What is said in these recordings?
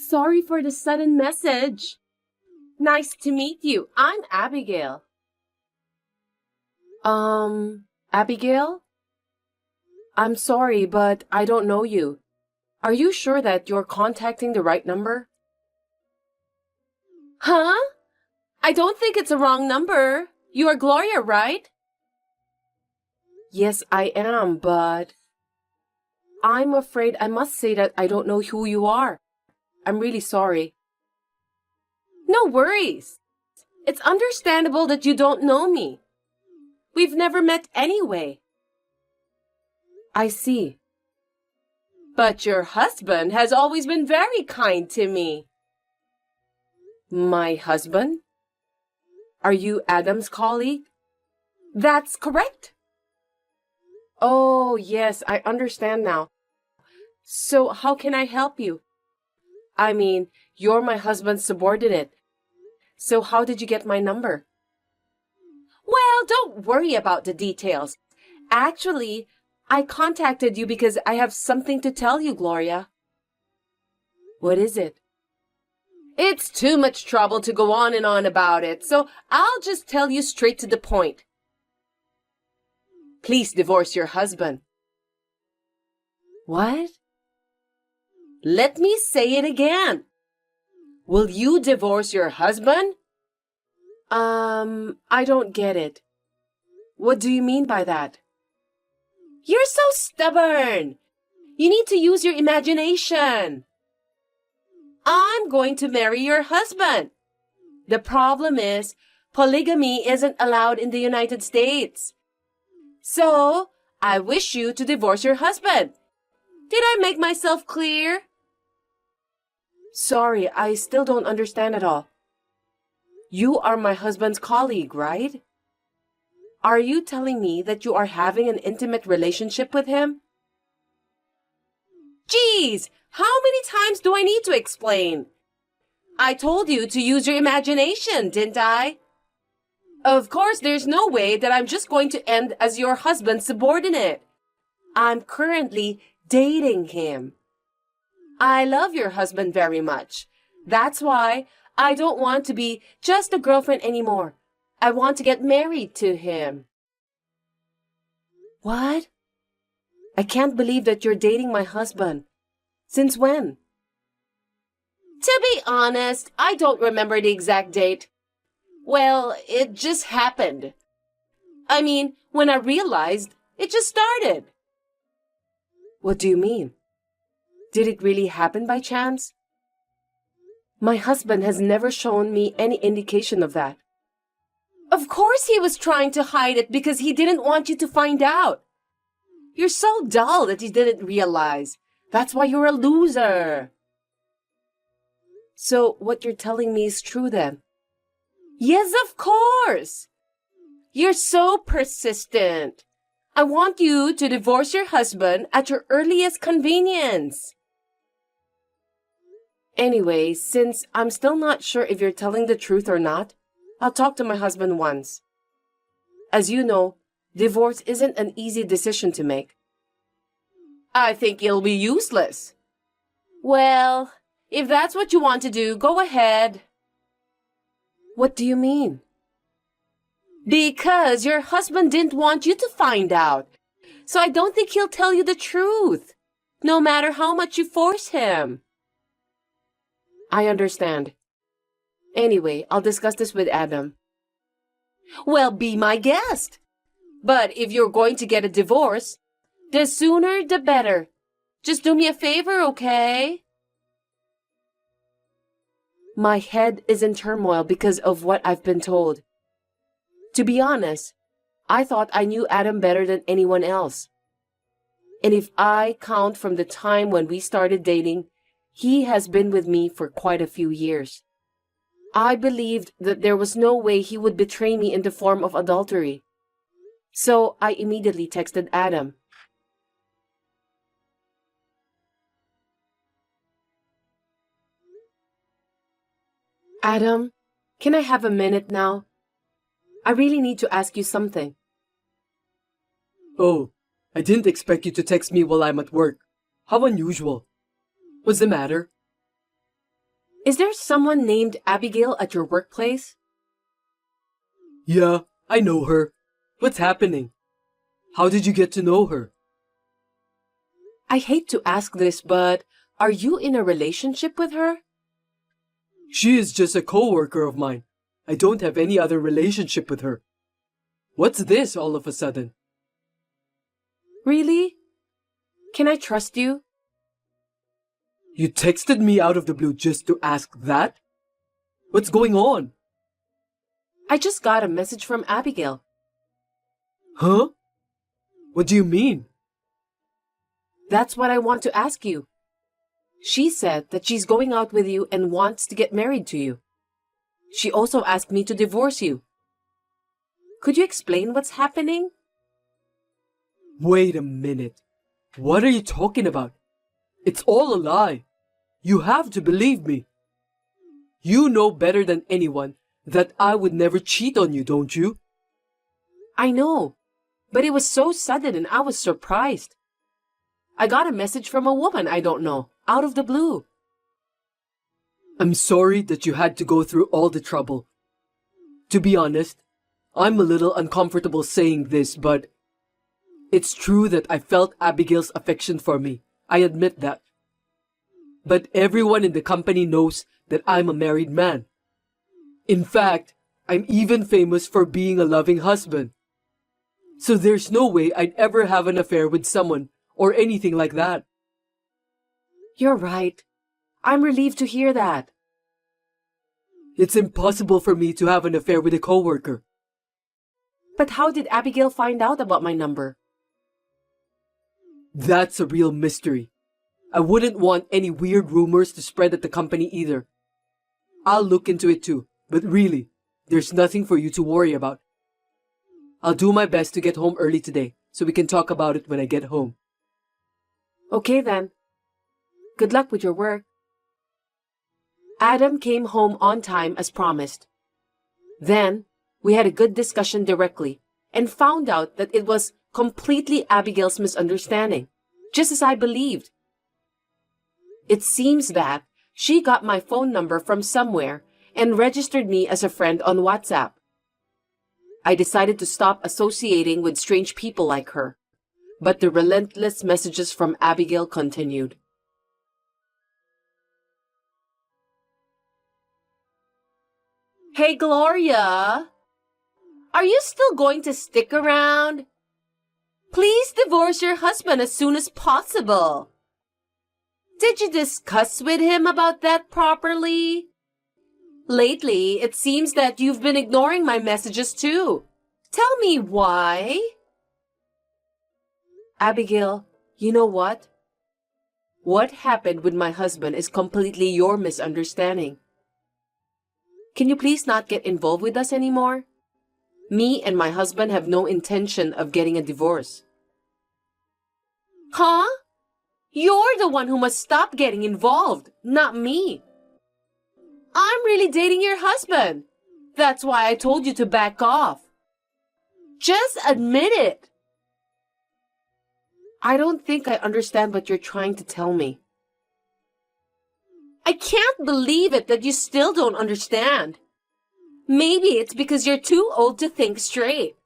Sorry for the sudden message. Nice to meet you. I'm Abigail. Abigail? I'm sorry, but I don't know you. Are you sure that you're contacting the right number? Huh? I don't think it's a wrong number. You are Gloria, right? Yes, I am, but I'm afraid I must say that I don't know who you are. I'm really sorry. No worries. It's understandable that you don't know me. We've never met anyway. I see. But your husband has always been very kind to me. My husband? Are you Adam's colleague? That's correct. Oh, yes, I understand now. So how can I help you? I mean, you're my husband's subordinate. So how did you get my number? Well, don't worry about the details. Actually, I contacted you because I have something to tell you, Gloria. What is it? It's too much trouble to go on and on about it, so I'll just tell you straight to the point. Please divorce your husband. What? Let me say it again. Will you divorce your husband? I don't get it. What do you mean by that? You're so stubborn. You need to use your imagination. I'm going to marry your husband. The problem is, polygamy isn't allowed in the United States. So, I wish you to divorce your husband. Did I make myself clear? Sorry, I still don't understand at all. You are my husband's colleague, right? Are you telling me that you are having an intimate relationship with him? Geez, how many times do I need to explain? I told you to use your imagination, didn't I? Of course, there's no way that I'm just going to end as your husband's subordinate. I'm currently dating him. I love your husband very much. That's why I don't want to be just a girlfriend anymore. I want to get married to him. What? I can't believe that you're dating my husband. Since when? To be honest, I don't remember the exact date. Well, it just happened. I mean, when I realized, it just started. What do you mean? Did it really happen by chance? My husband has never shown me any indication of that. Of course he was trying to hide it because he didn't want you to find out. You're so dull that you didn't realize. That's why you're a loser. So what you're telling me is true then? Yes, of course. You're so persistent. I want you to divorce your husband at your earliest convenience. Anyway, since I'm still not sure if you're telling the truth or not, I'll talk to my husband once. As you know, divorce isn't an easy decision to make. I think it'll be useless. Well, if that's what you want to do, go ahead. What do you mean? Because your husband didn't want you to find out. So I don't think he'll tell you the truth, no matter how much you force him. I understand. Anyway, I'll discuss this with Adam. Well, be my guest. But if you're going to get a divorce, the sooner the better. Just do me a favor, okay? My head is in turmoil because of what I've been told. To be honest, I thought I knew Adam better than anyone else. And if I count from the time when we started dating, he has been with me for quite a few years. I believed that there was no way he would betray me in the form of adultery. So I immediately texted Adam. Adam, can I have a minute now? I really need to ask you something. Oh, I didn't expect you to text me while I'm at work. How unusual. What's the matter? Is there someone named Abigail at your workplace? Yeah, I know her. What's happening? How did you get to know her? I hate to ask this, but are you in a relationship with her? She is just a coworker of mine. I don't have any other relationship with her. What's this all of a sudden? Really? Can I trust you? You texted me out of the blue just to ask that? What's going on? I just got a message from Abigail. Huh? What do you mean? That's what I want to ask you. She said that she's going out with you and wants to get married to you. She also asked me to divorce you. Could you explain what's happening? Wait a minute. What are you talking about? It's all a lie. You have to believe me. You know better than anyone that I would never cheat on you, don't you? I know, but it was so sudden and I was surprised. I got a message from a woman I don't know, out of the blue. I'm sorry that you had to go through all the trouble. To be honest, I'm a little uncomfortable saying this, but it's true that I felt Abigail's affection for me. I admit that. But everyone in the company knows that I'm a married man. In fact, I'm even famous for being a loving husband. So there's no way I'd ever have an affair with someone or anything like that. You're right. I'm relieved to hear that. It's impossible for me to have an affair with a coworker. But how did Abigail find out about my number? That's a real mystery. I wouldn't want any weird rumors to spread at the company either. I'll look into it too, but really, there's nothing for you to worry about. I'll do my best to get home early today, so we can talk about it when I get home. Okay then. Good luck with your work. Adam came home on time as promised. Then, we had a good discussion directly and found out that it was completely Abigail's misunderstanding, just as I believed. It seems that she got my phone number from somewhere and registered me as a friend on WhatsApp. I decided to stop associating with strange people like her, but the relentless messages from Abigail continued. Hey, Gloria! Are you still going to stick around? Please divorce your husband as soon as possible. Did you discuss with him about that properly? Lately, it seems that you've been ignoring my messages too. Tell me why. Abigail, you know what? What happened with my husband is completely your misunderstanding. Can you please not get involved with us anymore? Me and my husband have no intention of getting a divorce. Huh? You're the one who must stop getting involved, not me. I'm really dating your husband. That's why I told you to back off. Just admit it. I don't think I understand what you're trying to tell me. I can't believe it that you still don't understand. Maybe it's because you're too old to think straight.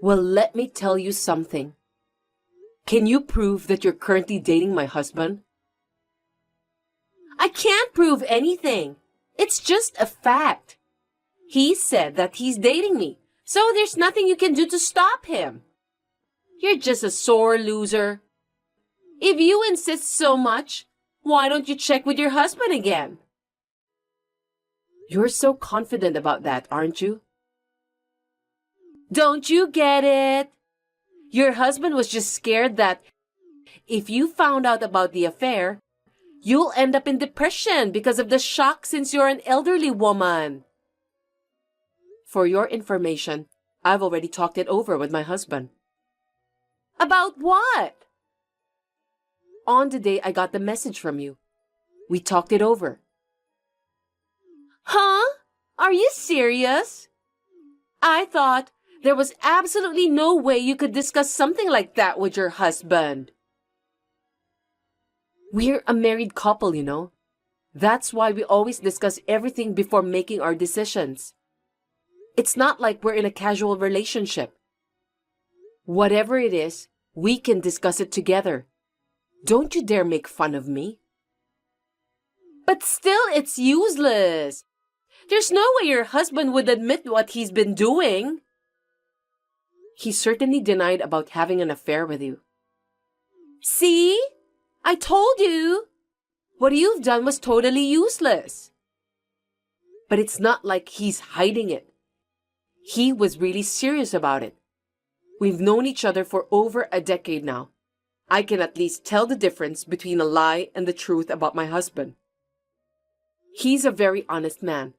Well, let me tell you something. Can you prove that you're currently dating my husband? I can't prove anything. It's just a fact. He said that he's dating me, so there's nothing you can do to stop him. You're just a sore loser. If you insist so much, why don't you check with your husband again? You're so confident about that, aren't you? Don't you get it? Your husband was just scared that if you found out about the affair, you'll end up in depression because of the shock since you're an elderly woman. For your information, I've already talked it over with my husband. About what? On the day I got the message from you. We talked it over. Huh? Are you serious? I thought there was absolutely no way you could discuss something like that with your husband. We're a married couple, you know. That's why we always discuss everything before making our decisions. It's not like we're in a casual relationship. Whatever it is, we can discuss it together. Don't you dare make fun of me. But still, it's useless. There's no way your husband would admit what he's been doing. He certainly denied about having an affair with you. See? I told you. What you've done was totally useless. But it's not like he's hiding it. He was really serious about it. We've known each other for over a decade now. I can at least tell the difference between a lie and the truth about my husband. He's a very honest man.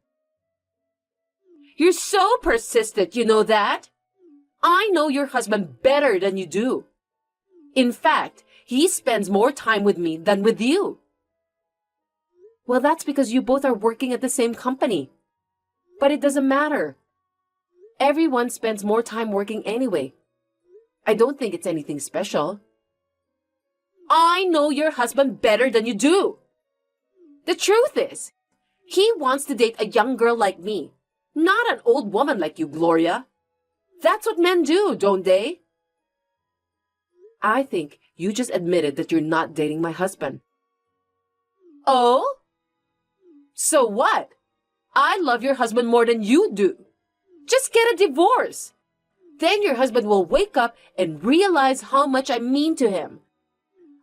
You're so persistent, you know that? I know your husband better than you do. In fact, he spends more time with me than with you. Well, that's because you both are working at the same company. But it doesn't matter. Everyone spends more time working anyway. I don't think it's anything special. I know your husband better than you do. The truth is, he wants to date a young girl like me, not an old woman like you, Gloria. That's what men do, don't they? I think you just admitted that you're not dating my husband. Oh? So what? I love your husband more than you do. Just get a divorce. Then your husband will wake up and realize how much I mean to him.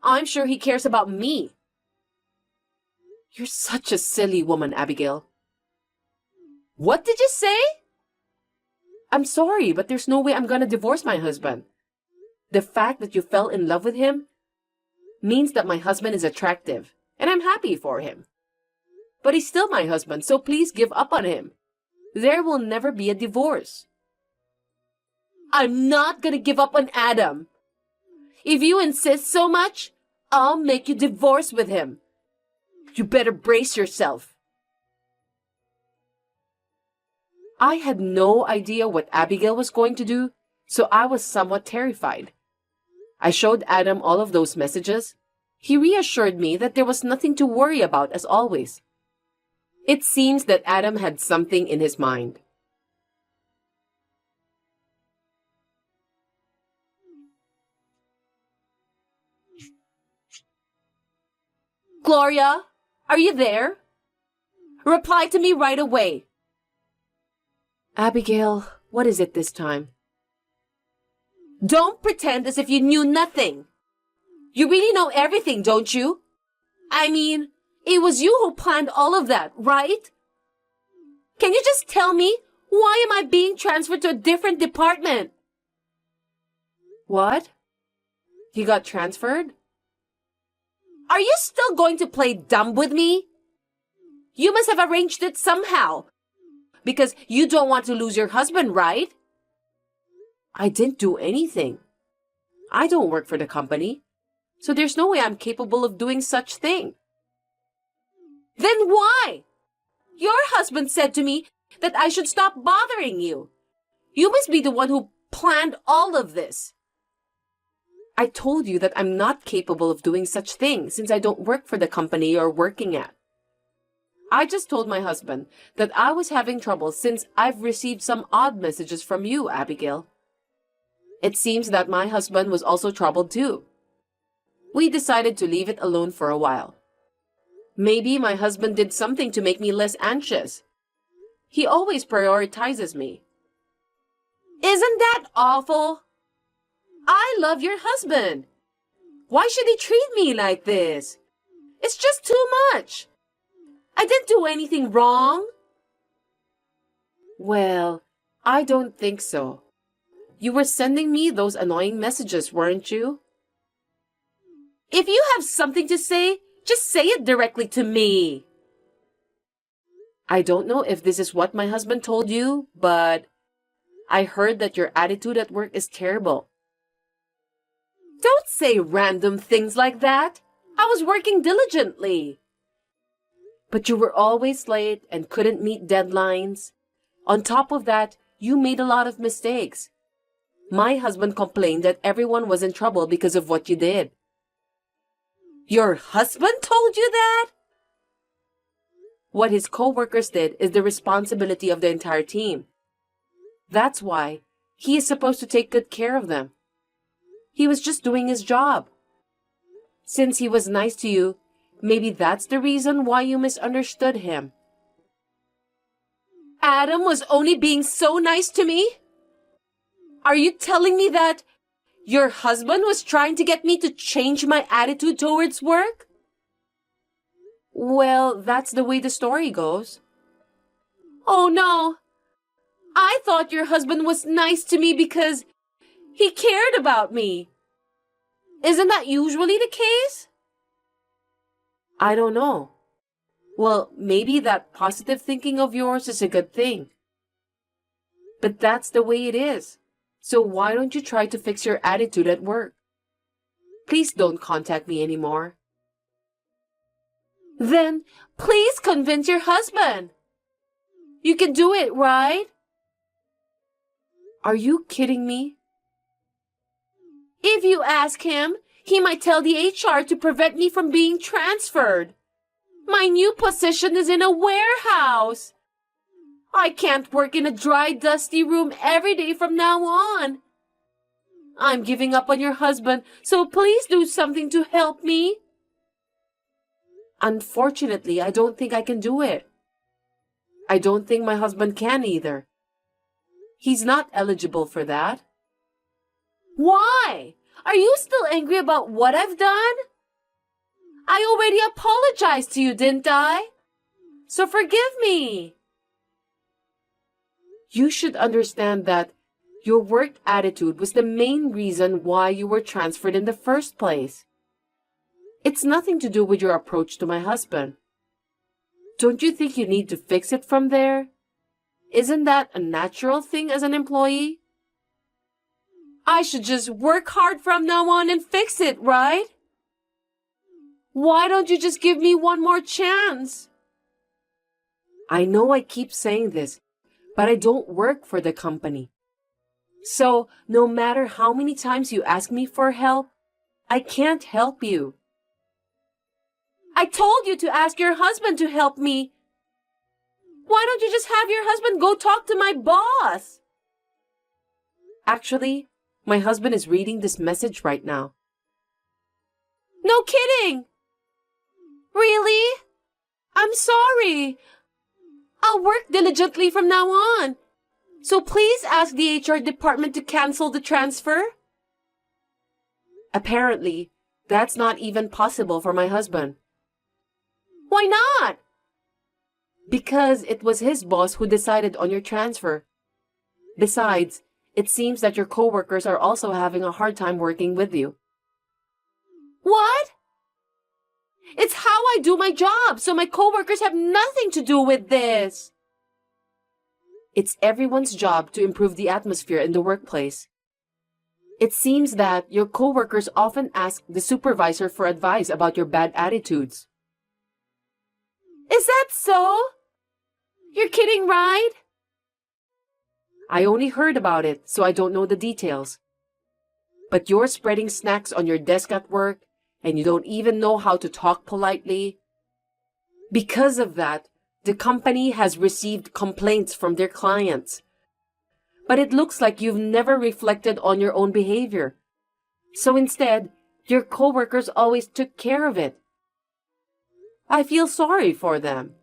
I'm sure he cares about me. You're such a silly woman, Abigail. What did you say? I'm sorry, but there's no way I'm gonna divorce my husband. The fact that you fell in love with him means that my husband is attractive, and I'm happy for him. But he's still my husband, so please give up on him. There will never be a divorce. I'm not gonna give up on Adam. If you insist so much, I'll make you divorce with him. You better brace yourself. I had no idea what Abigail was going to do, so I was somewhat terrified. I showed Adam all of those messages. He reassured me that there was nothing to worry about as always. It seems that Adam had something in his mind. Gloria, are you there? Reply to me right away. Abigail, what is it this time? Don't pretend as if you knew nothing. You really know everything, don't you? I mean, it was you who planned all of that, right? Can you just tell me, why am I being transferred to a different department? What? You got transferred? Are you still going to play dumb with me? You must have arranged it somehow. Because you don't want to lose your husband, right? I didn't do anything. I don't work for the company. So there's no way I'm capable of doing such thing. Then why? Your husband said to me that I should stop bothering you. You must be the one who planned all of this. I told you that I'm not capable of doing such things since I don't work for the company you're working at. I just told my husband that I was having trouble since I've received some odd messages from you, Abigail. It seems that my husband was also troubled too. We decided to leave it alone for a while. Maybe my husband did something to make me less anxious. He always prioritizes me. Isn't that awful? I love your husband. Why should he treat me like this? It's just too much. I didn't do anything wrong. Well, I don't think so. You were sending me those annoying messages, weren't you? If you have something to say, just say it directly to me. I don't know if this is what my husband told you, but I heard that your attitude at work is terrible. Don't say random things like that. I was working diligently. But you were always late and couldn't meet deadlines. On top of that, you made a lot of mistakes. My husband complained that everyone was in trouble because of what you did. Your husband told you that? what his coworkers did is the responsibility of the entire team. That's why he is supposed to take good care of them. He was just doing his job. Since he was nice to you, maybe that's the reason why you misunderstood him. Adam was only being so nice to me? Are you telling me that your husband was trying to get me to change my attitude towards work? Well, that's the way the story goes. Oh no! I thought your husband was nice to me because he cared about me. Isn't that usually the case? I don't know. Well, maybe that positive thinking of yours is a good thing. But that's the way it is. So why don't you try to fix your attitude at work? Please don't contact me anymore. Then please convince your husband. You can do it, right? Are you kidding me? If you ask him, he might tell the HR to prevent me from being transferred. My new position is in a warehouse. I can't work in a dry, dusty room every day from now on. I'm giving up on your husband, so please do something to help me. Unfortunately, I don't think I can do it. I don't think my husband can either. He's not eligible for that. Why? Are you still angry about what I've done? I already apologized to you, didn't I? So forgive me. You should understand that your work attitude was the main reason why you were transferred in the first place. It's nothing to do with your approach to my husband. Don't you think you need to fix it from there? Isn't that a natural thing as an employee? I should just work hard from now on and fix it, right? Why don't you just give me one more chance? I know I keep saying this, but I don't work for the company. So, no matter how many times you ask me for help, I can't help you. I told you to ask your husband to help me. Why don't you just have your husband go talk to my boss? Actually, my husband is reading this message right now. No kidding! Really? I'm sorry. I'll work diligently from now on. So please ask the HR department to cancel the transfer. Apparently, that's not even possible for my husband. Why not? Because it was his boss who decided on your transfer. Besides, it seems that your coworkers are also having a hard time working with you. What? It's how I do my job, so my coworkers have nothing to do with this. It's everyone's job to improve the atmosphere in the workplace. It seems that your coworkers often ask the supervisor for advice about your bad attitudes. Is that so? You're kidding, right? I only heard about it, so I don't know the details. But you're spreading snacks on your desk at work, and you don't even know how to talk politely. Because of that, the company has received complaints from their clients. But it looks like you've never reflected on your own behavior. So instead, your coworkers always took care of it. I feel sorry for them.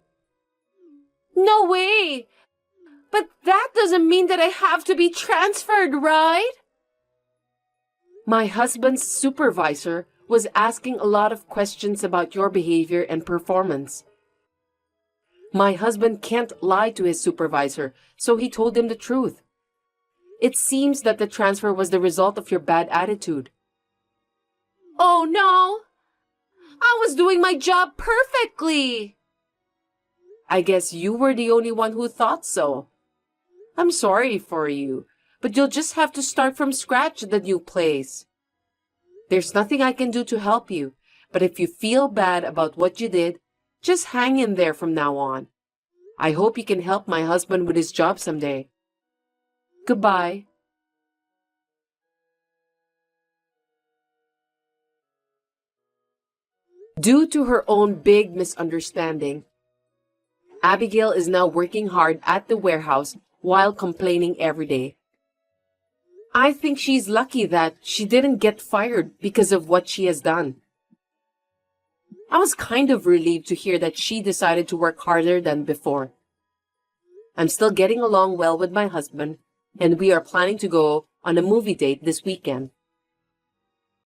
No way! But that doesn't mean that I have to be transferred, right? My husband's supervisor was asking a lot of questions about your behavior and performance. My husband can't lie to his supervisor, so he told him the truth. It seems that the transfer was the result of your bad attitude. Oh no! I was doing my job perfectly! I guess you were the only one who thought so. I'm sorry for you, but you'll just have to start from scratch at the new place. There's nothing I can do to help you, but if you feel bad about what you did, just hang in there from now on. I hope you can help my husband with his job someday. Goodbye. Due to her own big misunderstanding, Abigail is now working hard at the warehouse while complaining every day. I think she's lucky that she didn't get fired because of what she has done. I was kind of relieved to hear that she decided to work harder than before. I'm still getting along well with my husband, and we are planning to go on a movie date this weekend.